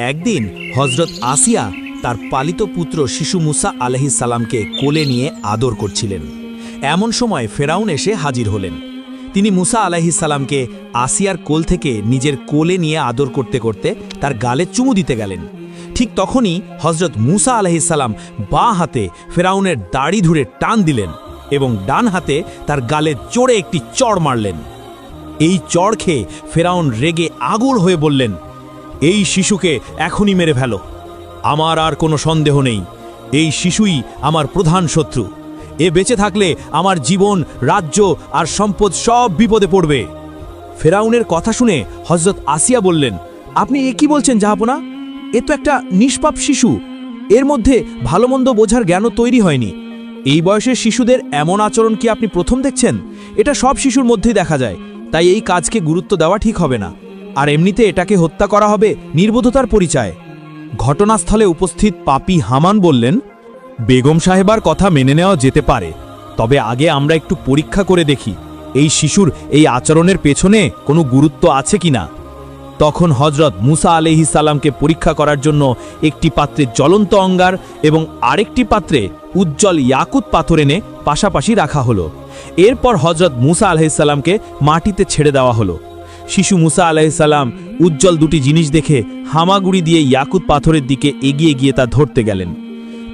একদিন হজরত আসিয়া তার পালিত পুত্র শিশু মুসা আলাইহিস সালামকে কোলে নিয়ে আদর করছিলেন। এমন সময় ফেরাউন এসে হাজির হলেন। তিনি মুসা আলাইহিস সালামকে আসিয়ার কোল থেকে নিজের কোলে নিয়ে আদর করতে করতে তার গালে চুমু দিতে গেলেন। ঠিক তখনই হজরত মুসা আলাইহিস সালাম বাঁ হাতে ফেরাউনের দাড়ি ধরে টান দিলেন এবং ডান হাতে তার গালে জোরে একটি চড় মারলেন। এই চড় খেয়ে ফেরাউন রেগে আগুন হয়ে বললেন, এই শিশুকে এখনই মেরে ফেলো। আমার আর কোনো সন্দেহ নেই, এই শিশুই আমার প্রধান শত্রু। এ বেঁচে থাকলে আমার জীবন, রাজ্য আর সম্পদ সব বিপদে পড়বে। ফেরাউনের কথা শুনে হজরত আসিয়া বললেন, আপনি এ কি বলছেন জাহাপনা? এ তো একটা নিষ্পাপ শিশু, এর মধ্যে ভালো মন্দ বোঝার জ্ঞানও তৈরি হয়নি। এই বয়সের শিশুদের এমন আচরণ কি আপনি প্রথম দেখছেন? এটা সব শিশুর মধ্যেই দেখা যায়, তাই এই কাজকে গুরুত্ব দেওয়া ঠিক হবে না। আর এমনিতে এটাকে হত্যা করা হবে নির্বোধতার পরিচয়। ঘটনাস্থলে উপস্থিত পাপী হামান বললেন, বেগম সাহেবার কথা মেনে নেওয়া যেতে পারে, তবে আগে আমরা একটু পরীক্ষা করে দেখি এই শিশুর এই আচরণের পেছনে কোনো গুরুত্ব আছে কিনা। তখন হজরত মুসা আলাইহিস সালামকে পরীক্ষা করার জন্য একটি পাত্রে জ্বলন্ত অঙ্গার এবং আরেকটি পাত্রে উজ্জ্বল ইয়াকুত পাথর এনে পাশাপাশি রাখা হলো। এরপর হজরত মুসা আলাইহিস সালামকে মাটিতে ছেড়ে দেওয়া হলো। শিশু মুসা আলাইহিস সালাম উজ্জ্বল দুটি জিনিস দেখে হামাগুড়ি দিয়ে ইয়াকুত পাথরের দিকে এগিয়ে গিয়ে তা ধরতে গেলেন।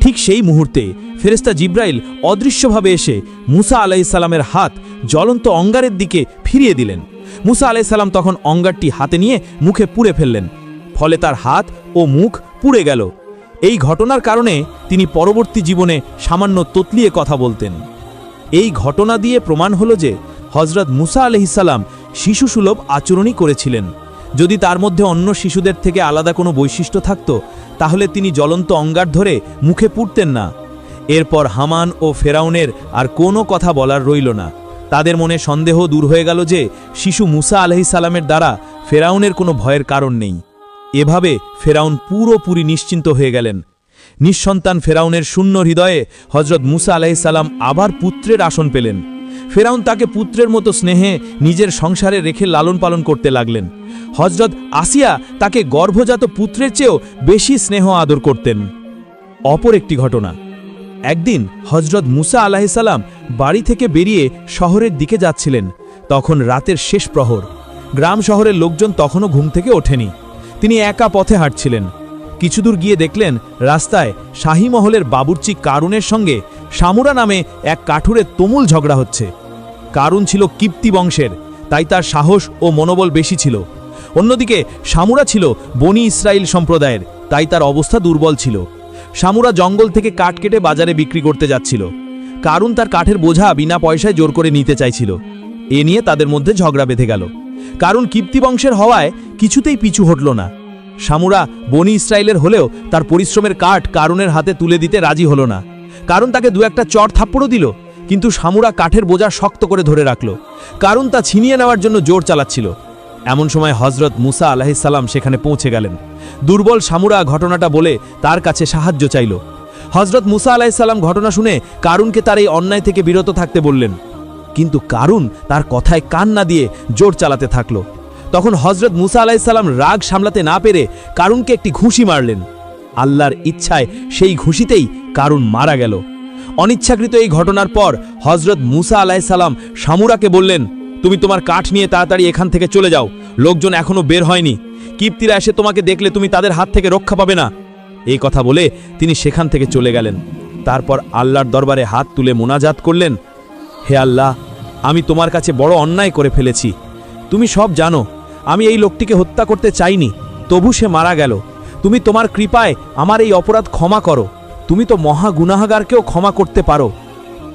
ঠিক সেই মুহূর্তে ফেরেশতা জিব্রাইল অদৃশ্যভাবে এসে মুসা আলাইহিস সালামের হাত জ্বলন্ত অঙ্গারের দিকে ফিরিয়ে দিলেন। মুসা আলাইহিস সালাম তখন অঙ্গারটি হাতে নিয়ে মুখে পুড়ে ফেললেন, ফলে তার হাত ও মুখ পুড়ে গেল। এই ঘটনার কারণে তিনি পরবর্তী জীবনে সামান্য ততলিয়ে কথা বলতেন। এই ঘটনা দিয়ে প্রমাণ হলো যে হজরত মুসা আলাইহিস সালাম শিশুসুলভ আচরণই করেছিলেন। যদি তার মধ্যে অন্য শিশুদের থেকে আলাদা কোনো বৈশিষ্ট্য থাকত, তাহলে তিনি জ্বলন্ত অঙ্গার ধরে মুখে পুড়তেন না। এরপর হামান ও ফেরাউনের আর কোনো কথা বলার রইল না। তাদের মনে সন্দেহ দূর হয়ে গেল যে শিশু মুসা আলাইহিস সালামের দ্বারা ফেরাউনের কোনো ভয়ের কারণ নেই। এভাবে ফেরাউন পুরোপুরি নিশ্চিন্ত হয়ে গেলেন। নিঃসন্তান ফেরাউনের শূন্য হৃদয়ে হজরত মুসা আলাইহিস সালাম আবার পুত্রের আসন পেলেন। ফেরাউন তাকে পুত্রের মতো স্নেহে নিজের সংসারে রেখে লালন পালন করতে লাগলেন। হজরত আসিয়া তাকে গর্ভজাত পুত্রের চেয়েও বেশি স্নেহ আদর করতেন। অপর একটি ঘটনা, একদিন হজরত মুসা আলাইহিস সালাম বাড়ি থেকে বেরিয়ে শহরের দিকে যাচ্ছিলেন। তখন রাতের শেষ প্রহর, গ্রাম শহরের লোকজন তখনও ঘুম থেকে ওঠেনি। তিনি একা পথে হাঁটছিলেন। কিছুদূর গিয়ে দেখলেন রাস্তায় শাহী মহলের বাবুর্চি কারুনের সঙ্গে শামুরা নামে এক কাঠুরের তুমুল ঝগড়া হচ্ছে। কারুন ছিল কিপ্তি বংশের, তাই তার সাহস ও মনোবল বেশি ছিল। অন্যদিকে শামুরা ছিল বনি ইসরাইল সম্প্রদায়ের, তাই তার অবস্থা দুর্বল ছিল। শামুরা জঙ্গল থেকে কাঠ কেটে বাজারে বিক্রি করতে যাচ্ছিল। কারুন তার কাঠের বোঝা বিনা পয়সায় জোর করে নিতে চাইছিল। এ নিয়ে তাদের মধ্যে ঝগড়া বেঁধে গেল। কারুন কিপ্তি বংশের হওয়ায় কিছুতেই পিছু হটল না। শামুরা বনি ইসরাইলের হলেও তার পরিশ্রমের কাঠ কারুনের হাতে তুলে দিতে রাজি হলো না। কারণ তাকে দু একটা চড় থাপ্পড়ও দিল, কিন্তু শামুরা কাঠের বোঝা শক্ত করে ধরে রাখল। কারণ তা ছিনিয়ে নেওয়ার জন্য জোর চালাচ্ছিল। এমন সময় হজরত মুসা আলাইহিস সালাম সেখানে পৌঁছে গেলেন। দুর্বল শামুরা ঘটনাটা বলে তার কাছে সাহায্য চাইল। হজরত মুসা আলাইহিস সালাম ঘটনা শুনে কারুনকে তার এই অন্যায় থেকে বিরত থাকতে বললেন, কিন্তু কারুন তার কথায় কান না দিয়ে জোর চালাতে থাকল। তখন হজরত মুসা আলাইহিস সালাম রাগ সামলাতে না পেরে কারুনকে একটি ঘুষি মারলেন। আল্লাহর ইচ্ছায় সেই ঘুষিতেই কারুন মারা গেল। অনিচ্ছাকৃত এই ঘটনার পর হজরত মুসা আলাইহিস সালাম শামুরাকে বললেন, তুমি তোমার কাঠ নিয়ে তাড়াতাড়ি এখান থেকে চলে যাও, লোকজন এখনো বের হয়নি। কিপ্তিরা এসে তোমাকে দেখলে তুমি তাদের হাত থেকে রক্ষা পাবে না। এই কথা বলে তিনি সেখান থেকে চলে গেলেন। তারপর আল্লাহর দরবারে হাত তুলে মোনাজাত করলেন, হে আল্লাহ, আমি তোমার কাছে বড় অন্যায় করে ফেলেছি। তুমি সব জানো, আমি এই লোকটিকে হত্যা করতে চাইনি, তবু সে মারা গেল। তুমি তোমার কৃপায় আমার এই অপরাধ ক্ষমা করো। তুমি তো মহা গুনাহগারকেও ক্ষমা করতে পারো।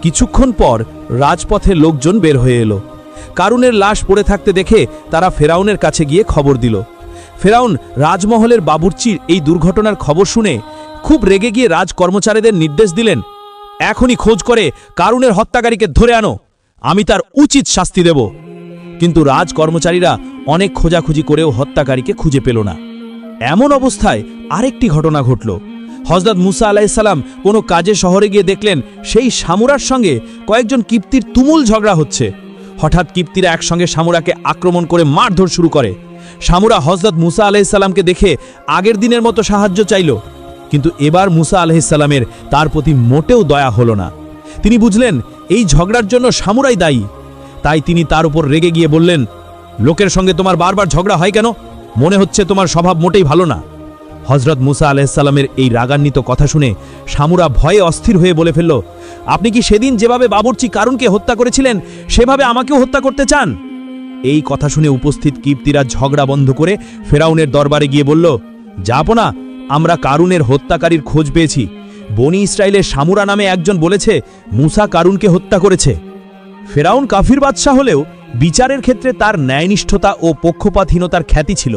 কিছুক্ষণ পর রাজপথে লোকজন বের হয়ে এলো। কারুনের লাশ পড়ে থাকতে দেখে তারা ফেরাউনের কাছে গিয়ে খবর দিল। ফেরাউন রাজমহলের বাবুর্চির এই দুর্ঘটনার খবর শুনে খুব রেগে গিয়ে রাজকর্মচারীদের নির্দেশ দিলেন, এখনই খোঁজ করে কারুনের হত্যাকারীকে ধরে আনো, আমি তার উচিত শাস্তি দেব। কিন্তু রাজকর্মচারীরা অনেক খোঁজাখুঁজি করেও হত্যাকারীকে খুঁজে পেল না। এমন অবস্থায় আরেকটি ঘটনা ঘটল। হজরত মুসা আলাইহিস সালাম কোনো কাজে শহরে গিয়ে দেখলেন সেই শামুরার সঙ্গে কয়েকজন কিপ্তির তুমুল ঝগড়া হচ্ছে। হঠাৎ কিপ্তিরা একসঙ্গে শামুরাকে আক্রমণ করে মারধর শুরু করে। শামুরা হযরত মুসা আলাইহিস সালামকে দেখে আগের দিনের মতো সাহায্য চাইল, কিন্তু এবার মুসা আলাইহিস সালামের তার প্রতি মোটেও দয়া হলো না। তিনি বুঝলেন এই ঝগড়ার জন্য শামুরাই দায়ী। তাই তিনি তার উপর রেগে গিয়ে বললেন, লোকের সঙ্গে তোমার বারবার ঝগড়া হয় কেন? মনে হচ্ছে তোমার স্বভাব মোটেই ভালো না। হযরত মুসা আলাইহিস সালামের এই রাগান্বিত কথা শুনে শামুরা ভয়ে অস্থির হয়ে বলে ফেলল, আপনি কি সেদিন যেভাবে বাবুর্চি কারুনকে হত্যা করেছিলেন সেভাবে আমাকেও হত্যা করতে চান? এই কথা শুনে উপস্থিত কিপ্তিরা ঝগড়া বন্ধ করে ফেরাউনের দরবারে গিয়ে বলল, জাপনা, আমরা কারুনের হত্যাকারীর খোঁজ পেয়েছি। বনি ইসরায়েলের শামুরা নামে একজন বলেছে মুসা কারুনকে হত্যা করেছে। ফেরাউন কাফির বাদশাহ হলেও বিচারের ক্ষেত্রে তার ন্যায়নিষ্ঠতা ও পক্ষপাতহীনতার খ্যাতি ছিল।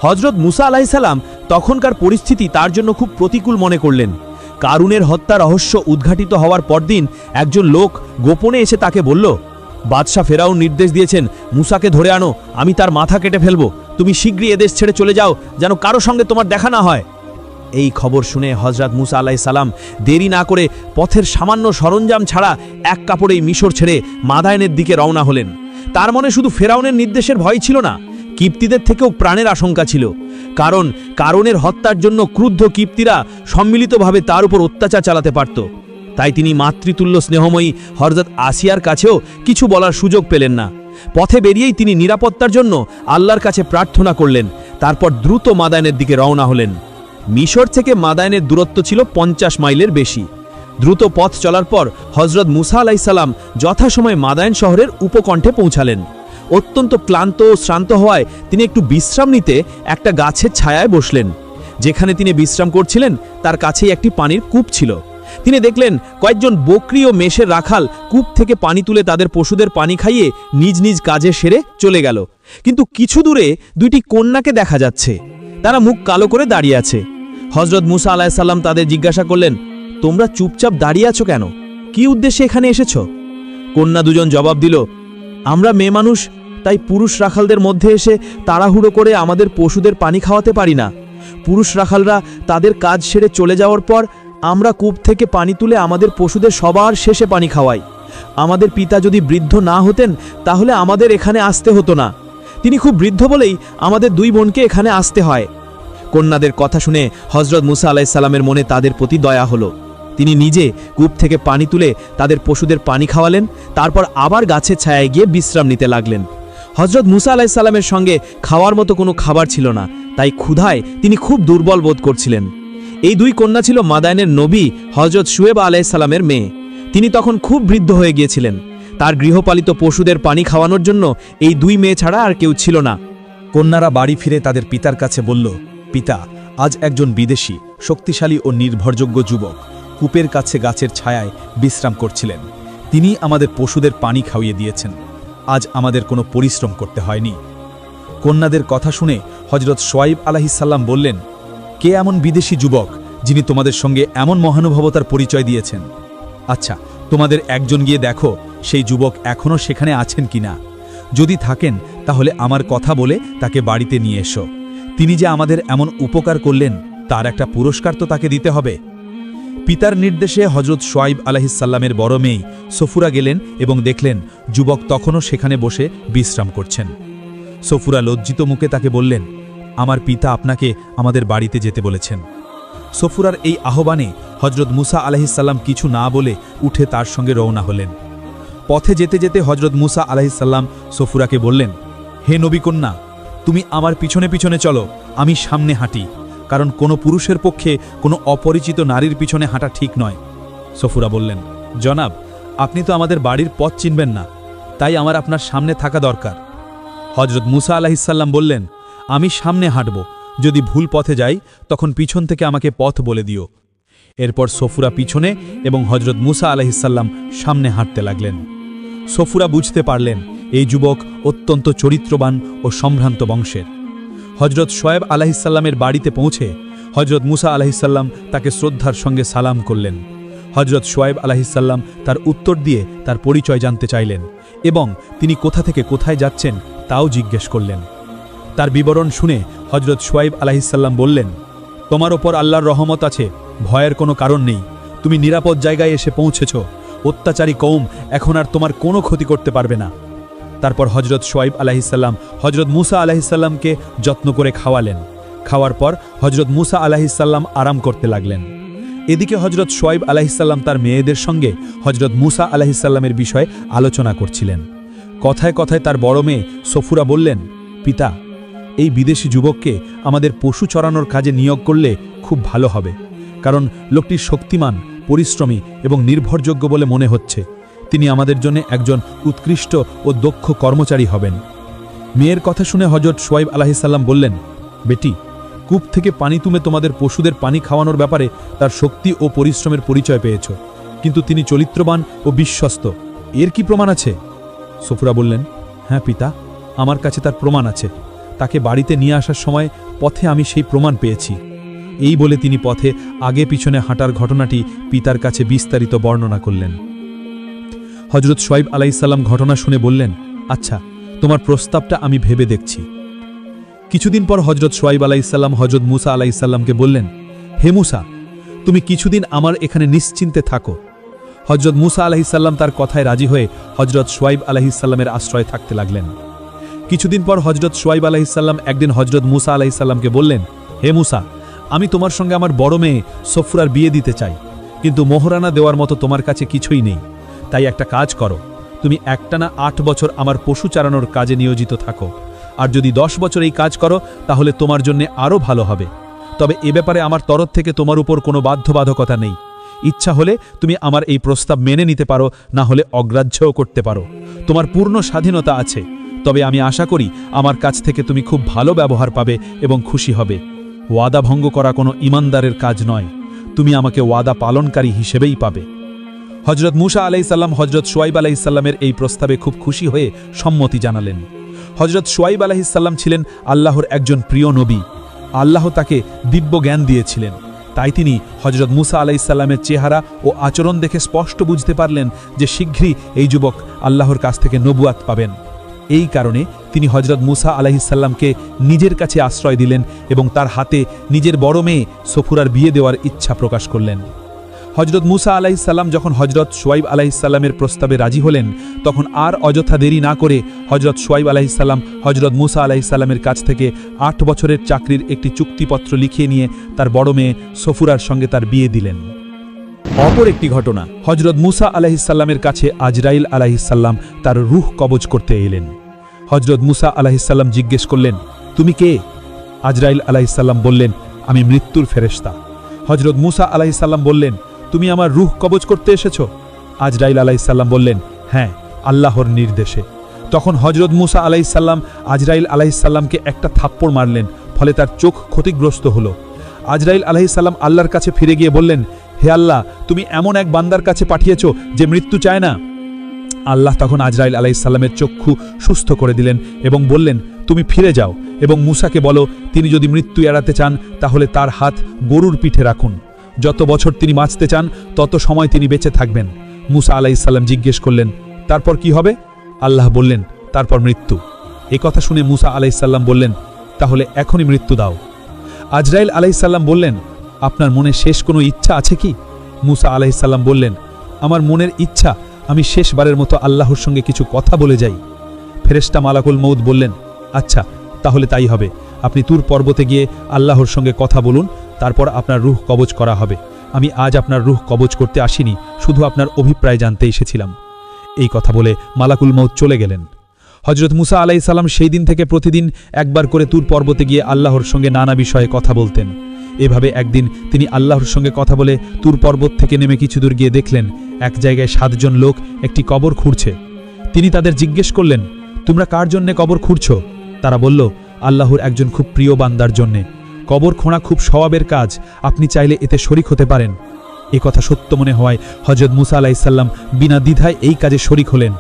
হযরত মুসা আলাইহিস সালাম তখনকার পরিস্থিতি তার জন্য খুব প্রতিকূল মনে করলেন। কারুনের হত্যা রহস্য উদ্ঘাটিত হওয়ার পরদিন একজন লোক গোপনে এসে তাকে বলল, বাদশাহ ফেরাউন নির্দেশ দিয়েছেন মুসাকে ধরে আনো, আমি তার মাথা কেটে ফেলব। তুমি শীঘ্রই এদেশ ছেড়ে চলে যাও, যেন কারো সঙ্গে তোমার দেখা না হয়। এই খবর শুনে হযরত মুসা আলাইহিস সালাম দেরি না করে পথের সামান্য সরঞ্জাম ছাড়া এক কাপড়েই মিশর ছেড়ে মাদায়েনের দিকে রওনা হলেন। তার মনে শুধু ফেরাউনের নির্দেশের ভয় ছিল না, কিপ্তিদের থেকেও প্রাণের আশঙ্কা ছিল। কারণ কারুনের হত্যার জন্য ক্রুদ্ধ কিপ্তিরা সম্মিলিতভাবে তার উপর অত্যাচার চালাতে পারত। তাই তিনি মাতৃতুল্য স্নেহময়ী হযরত আসিয়ার কাছেও কিছু বলার সুযোগ পেলেন না। পথে বেরিয়েই তিনি নিরাপত্তার জন্য আল্লাহর কাছে প্রার্থনা করলেন। তারপর দ্রুত মাদায়েনের দিকে রওনা হলেন। মিশর থেকে মাদায়েনের দূরত্ব ছিল 50 মাইলের বেশি। দ্রুত পথ চলার পর হযরত মুসা আলাইহিস সালাম যথাসময়ে মাদায়েন শহরের উপকণ্ঠে পৌঁছালেন। অত্যন্ত ক্লান্ত ও শ্রান্ত হওয়ায় তিনি একটু বিশ্রাম নিতে একটা গাছের ছায়ায় বসলেন। যেখানে তিনি বিশ্রাম করছিলেন তার কাছেই একটি পানির কূপ ছিল। তিনি দেখলেন কয়েকজন বকরি ও মেষের রাখাল কূপ থেকে পানি তুলে তাদের পশুদের পানি খাইয়ে নিজ নিজ কাজে সেরে চলে গেল। কিন্তু কিছু দূরে দুইটি কন্যাকে দেখা যাচ্ছে। তারা মুখ কালো করে দাঁড়িয়ে আছে। হযরত মুসা আলাইহিস সালাম তাদের জিজ্ঞাসা করলেন, তোমরা চুপচাপ দাঁড়িয়ে আছো কেন? কি উদ্দেশ্যে এখানে এসেছো? কন্যা দুজন জবাব দিল, আমরা মেয়ে মানুষ, তাই পুরুষ রাখালদের মধ্যে এসে তাড়াহুড়ো করে আমাদের পশুদের পানি খাওয়াতে পারি না। পুরুষ রাখালরা তাদের কাজ সেরে চলে যাওয়ার পর আমরা কূপ থেকে পানি তুলে আমাদের পশুদের সবার শেষে পানি খাওয়াই। আমাদের পিতা যদি বৃদ্ধ না হতেন তাহলে আমাদের এখানে আসতে হতো না। তিনি খুব বৃদ্ধ বলেই আমাদের দুই বোনকে এখানে আসতে হয়। কন্যাদের কথা শুনে হযরত মুসা আলাইহিস সালামের মনে তাদের প্রতি দয়া হলো। তিনি নিজে কূপ থেকে পানি তুলে তাদের পশুদের পানি খাওয়ালেন। তারপর আবার গাছের ছায়ায় গিয়ে বিশ্রাম নিতে লাগলেন। হযরত মুসা আলাইহিস সালামের সঙ্গে খাওয়ার মতো কোনো খাবার ছিল না, তাই ক্ষুধায় তিনি খুব দুর্বল বোধ করছিলেন। এই দুই কন্যা ছিল মাদায়েনের নবী হযরত শুয়েব আলাইহিস সালামের মেয়ে। তিনি তখন খুব বৃদ্ধ হয়ে গিয়েছিলেন। তার গৃহপালিত পশুদের পানি খাওয়ানোর জন্য এই দুই মেয়ে ছাড়া আর কেউ ছিল না। কন্যারা বাড়ি ফিরে তাদের পিতার কাছে বলল, পিতা, আজ একজন বিদেশী শক্তিশালী ও নির্ভরযোগ্য যুবক কূপের কাছে গাছের ছায়ায় বিশ্রাম করছিলেন। তিনি আমাদের পশুদের পানি খাইয়ে দিয়েছেন। আজ আমাদের কোনো পরিশ্রম করতে হয়নি। কন্যাদের কথা শুনে হযরত শুআয়ব আলাইহিস সালাম বললেন, কে এমন বিদেশী যুবক যিনি তোমাদের সঙ্গে এমন মহানুভবতার পরিচয় দিয়েছেন? আচ্ছা, তোমাদের একজন গিয়ে দেখো সেই যুবক এখনও সেখানে আছেন কিনা। যদি থাকেন তাহলে আমার কথা বলে তাকে বাড়িতে নিয়ে এসো। তিনি যে আমাদের এমন উপকার করলেন তার একটা পুরস্কার তো তাকে দিতে হবে। পিতার নির্দেশে হযরত শুআয়ব আলাইহিস সালামের বড় মেয়ে সফুরা গেলেন এবং দেখলেন যুবক তখনও সেখানে বসে বিশ্রাম করছেন। সফুরা লজ্জিত মুখে তাকে বললেন, আমার পিতা আপনাকে আমাদের বাড়িতে যেতে বলেছেন। সফুরার এই আহ্বানে হযরত মুসা আলাইহিস সালাম কিছু না বলে উঠে তার সঙ্গে রওনা হলেন। পথে যেতে যেতে হযরত মুসা আলাইহিস সালাম সফুরাকে বললেন, হে নবী কন্যা, তুমি আমার পিছনে পিছনে চলো, আমি সামনে হাঁটি, কারণ কোনো পুরুষের পক্ষে কোনো অপরিচিত নারীর পিছনে হাঁটা ঠিক নয়। সফুরা বললেন, জনাব, আপনি তো আমাদের বাড়ির পথ চিনবেন না, তাই আমার আপনার সামনে থাকা দরকার। হযরত মুসা আলাইহিস সালাম বললেন, আমি সামনে হাঁটব, যদি ভুল পথে যাই তখন পিছন থেকে আমাকে পথ বলে দিও। এরপর সফুরা পিছনে এবং হযরত মুসা আলাইহিস সালাম সামনে হাঁটতে লাগলেন। সফুরা বুঝতে পারলেন এই যুবক অত্যন্ত চরিত্রবান ও সম্ভ্রান্ত বংশের। হযরত শুআয়ব আলাইহিস সালামের বাড়িতে পৌঁছে হযরত মুসা আলাইহিস সালাম তাকে শ্রদ্ধার সঙ্গে সালাম করলেন। হযরত শুআয়ব আলাইহিস সালাম তার উত্তর দিয়ে তার পরিচয় জানতে চাইলেন এবং তিনি কোথা থেকে কোথায় যাচ্ছেন তাও জিজ্ঞেস করলেন। তার বিবরণ শুনে হযরত শুআয়ব আলাইহিস সালাম বললেন, তোমার ওপর আল্লাহর রহমত আছে, ভয়ের কোনো কারণ নেই, তুমি নিরাপদ জায়গায় এসে পৌঁছেছ। অত্যাচারী কওম এখন আর তোমার কোনো ক্ষতি করতে পারবে না। তারপর হজরত শোয়াইব আলাইহিসসালাম হজরত মুসা আলাইহিসসালামকে যত্ন করে খাওয়ালেন। খাওয়ার পর হজরত মুসা আলাইহিসসালাম আরাম করতে লাগলেন। এদিকে হজরত শোয়াইব আলাইহিসসালাম তার মেয়েদের সঙ্গে হজরত মুসা আলাইহিসসালামের বিষয়ে আলোচনা করছিলেন। কথায় কথায় তার বড় মেয়ে সফুরা বললেন, পিতা, এই বিদেশি যুবককে আমাদের পশু চরানোর কাজে নিয়োগ করলে খুব ভালো হবে, কারণ লোকটি শক্তিমান, পরিশ্রমী এবং নির্ভরযোগ্য বলে মনে হচ্ছে। তিনি আমাদের জন্য একজন উৎকৃষ্ট ও দক্ষ কর্মচারী হবেন। মেয়ের কথা শুনে হজরত শোয়াইব আলাইহিসসালাম বললেন, বেটি, কূপ থেকে পানি তুলে তোমাদের পশুদের পানি খাওয়ানোর ব্যাপারে তার শক্তি ও পরিশ্রমের পরিচয় পেয়েছ, কিন্তু তিনি চরিত্রবান ও বিশ্বস্ত। এর কি প্রমাণ আছে? সফুরা বললেন, হ্যাঁ পিতা, আমার কাছে তার প্রমাণ আছে। তাকে বাড়িতে নিয়ে আসার সময় পথে আমি সেই প্রমাণ পেয়েছি। এই বলে তিনি পথে আগে পিছনে হাঁটার ঘটনাটি পিতার কাছে বিস্তারিত বর্ণনা করলেন। হজরত শোয়াইব আলাইহিসসালাম ঘটনা শুনে বললেন, আচ্ছা, তোমার প্রস্তাবটা আমি ভেবে দেখছি। কিছুদিন পর হজরত শোয়াইব আলাইহিসসালাম হজরত মুসা আলাইহিসসালামকে বললেন, হে মুসা, তুমি কিছুদিন আমার এখানে নিশ্চিন্তে থাকো। হজরত মুসা আলাইহিসসালাম তার কথায় রাজি হয়ে হজরত শোয়াইব আলাইহিসসালামের আশ্রয়ে থাকতে লাগলেন। কিছুদিন পর হজরত শোয়াইব আলাইহিসসালাম একদিন হজরত মুসা আলাইহিসসালামকে বললেন, হে মুসা, আমি তোমার সঙ্গে আমার বড় মেয়ে সফুরার বিয়ে দিতে চাই, কিন্তু মোহরানা দেওয়ার মতো তোমার কাছে কিছুই নেই। তাই একটা কাজ করো, তুমি একটানা 8 বছর আমার পশু চারানোর কাজে নিয়োজিত থাকো, আর যদি 10 বছর এই কাজ করো তাহলে তোমার জন্য আরও ভালো হবে। তবে এ ব্যাপারে আমার তরফ থেকে তোমার উপর কোনো বাধ্যবাধকতা নেই। ইচ্ছা হলে তুমি আমার এই প্রস্তাব মেনে নিতে পারো, না হলে অগ্রাহ্যও করতে পারো। তোমার পূর্ণ স্বাধীনতা আছে। তবে আমি আশা করি আমার কাছ থেকে তুমি খুব ভালো ব্যবহার পাবে এবং খুশি হবে। ওয়াদা ভঙ্গ করা কোনো ইমানদারের কাজ নয়। তুমি আমাকে ওয়াদা পালনকারী হিসেবেই পাবে। হজরত মুসা আলাইহিসসালাম হজরত শোয়াইব আলাইহিসসালামের এই প্রস্তাবে খুব খুশি হয়ে সম্মতি জানালেন। হজরত শোয়াইব আলাইহিসসালাম ছিলেন আল্লাহর একজন প্রিয় নবী। আল্লাহ তাকে দিব্য জ্ঞান দিয়েছিলেন। তাই তিনি হজরত মুসা আলাইহিসসালামের চেহারা ও আচরণ দেখে স্পষ্ট বুঝতে পারলেন যে শীঘ্রই এই যুবক আল্লাহর কাছ থেকে নবুয়াত পাবেন। এই কারণে তিনি হজরত মুসা আলাইহিসসালামকে নিজের কাছে আশ্রয় দিলেন এবং তার হাতে নিজের বড় মেয়ে সফুরার বিয়ে দেওয়ার ইচ্ছা প্রকাশ করলেন। হজরত মুসা আলাইহিসসালাম যখন হজরত শোয়াইব আলাইহিসসালামের প্রস্তাবে রাজি হলেন, তখন আর অযথা দেরি না করে হজরত শোয়াইব আলাইহিসসালাম হজরত মুসা আলাইহিসসালামের কাছ থেকে 8 বছরের চাকরির একটি চুক্তিপত্র লিখিয়ে নিয়ে তার বড় মেয়ে সফুরার সঙ্গে তার বিয়ে দিলেন। অপর একটি ঘটনা, হজরত মুসা আলাইহিসসালামের কাছে আজরাইল আলাইহিসসালাম তার রূহ কবজ করতে এলেন। হজরত মুসা আলাইহিসসালাম জিজ্ঞেস করলেন, তুমি কে? আজরাইল আলাইহিসসালাম বললেন, আমি মৃত্যুর ফেরেশতা। হজরত মুসা আলাইহিসসালাম বললেন, তুমি আমার রূহ কবজ করতে এসেছো? আজরাইল আলাইহিসসালাম বললেন, হ্যাঁ, আল্লাহর নির্দেশে। তখন হজরত মুসা আলাইহিসসালাম আজরাইল আলাইহিসসালামকে একটা থাপ্পড় মারলেন, ফলে তার চোখ ক্ষতিগ্রস্ত হলো। আজরাইল আলাইহিসসালাম আল্লাহর কাছে ফিরে গিয়ে বললেন, হে আল্লাহ, তুমি এমন এক বান্দার কাছে পাঠিয়েছো যে মৃত্যু চায় না। আল্লাহ তখন আজরাইল আলাইহিসসালামের চক্ষু সুস্থ করে দিলেন এবং বললেন, তুমি ফিরে যাও এবং মুসাকে বলো, তিনি যদি মৃত্যু এড়াতে চান তাহলে তার হাত গরুর পিঠে রাখুন। যত বছর তিনি বাঁচতে চান তত সময় তিনি বেঁচে থাকবেন। মুসা আলাইহিসসালাম জিজ্ঞেস করলেন, তারপর কি হবে? আল্লাহ বললেন, তারপর মৃত্যু। এ কথা শুনে মুসা আলাইহিসসালাম বললেন, তাহলে এখনই মৃত্যু দাও। আজরাইল আলাইহিসসালাম বললেন, আপনার মনে শেষ কোনো ইচ্ছা আছে কি? মুসা আলাইহিসসালাম বললেন, আমার মনের ইচ্ছা আমি শেষবারের মতো আল্লাহর সঙ্গে কিছু কথা বলে যাই। ফেরেশতা মালাকুল মউত বললেন, আচ্ছা, তাহলে তাই হবে। আপনি তুর পর্বতে গিয়ে আল্লাহর সঙ্গে কথা বলুন, তারপর আপনার রূহ কবজ করা হবে। আমি আজ আপনার রূহ কবজ করতে আসিনি, শুধু আপনার অভিপ্রায় জানতে এসেছিলাম। এই কথা বলে মালাকুল মউত চলে গেলেন। হজরত মুসা আলাইহিসসালাম সেই দিন থেকে প্রতিদিন একবার করে তুর পর্বতে গিয়ে আল্লাহর সঙ্গে নানা বিষয়ে কথা বলতেন। এভাবে একদিন তিনি আল্লাহর সঙ্গে কথা বলে তুর পর্বত থেকে নেমে কিছু দূর গিয়ে দেখলেন এক জায়গায় 7 জন লোক একটি কবর খুঁড়ছে। তিনি তাদের জিজ্ঞেস করলেন, তোমরা কার জন্যে কবর খুঁড়ছো? তারা বলল, আল্লাহর একজন খুব প্রিয় বান্দার জন্যে। কবর খোঁড়া খুব সওয়াবের কাজ, আপনি চাইলে এতে শরিক হতে পারেন। এ কথা সত্য মনে হওয়ায় হজরত মুসা আলাইহিসসালাম বিনা দ্বিধায় এই কাজে শরিক হলেন।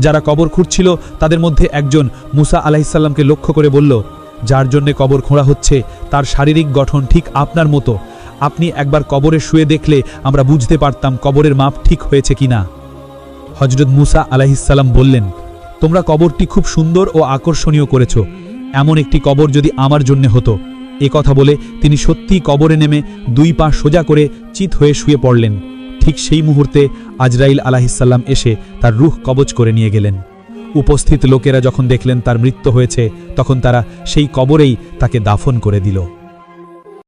যারা কবর খুঁড়ছিল তাদের মধ্যে একজন মুসা আলাইহিসসালামকে লক্ষ্য করে বলল, যার জন্যে কবর খোঁড়া হচ্ছে তার শারীরিক গঠন ঠিক আপনার মতো। আপনি একবার কবরে শুয়ে দেখলে আমরা বুঝতে পারতাম কবরের মাপ ঠিক হয়েছে কিনা। হজরত মুসা আলাইহিসসালাম বললেন, তোমরা কবরটি খুব সুন্দর ও আকর্ষণীয় করেছ। এমন একটি কবর যদি আমার জন্য হতো। এ কথা বলে তিনি সত্যিই কবরে নেমে 2 পা সোজা করে চিত হয়ে শুয়ে পড়লেন। ঠিক সেই মুহূর্তে আজরাইল আলাইহিসসালাম এসে তার রূহ কবজ করে নিয়ে গেলেন। উপস্থিত লোকেরা যখন দেখলেন তার মৃত্যু হয়েছে তখন তারা সেই কবরেই তাকে দাফন করে দিল।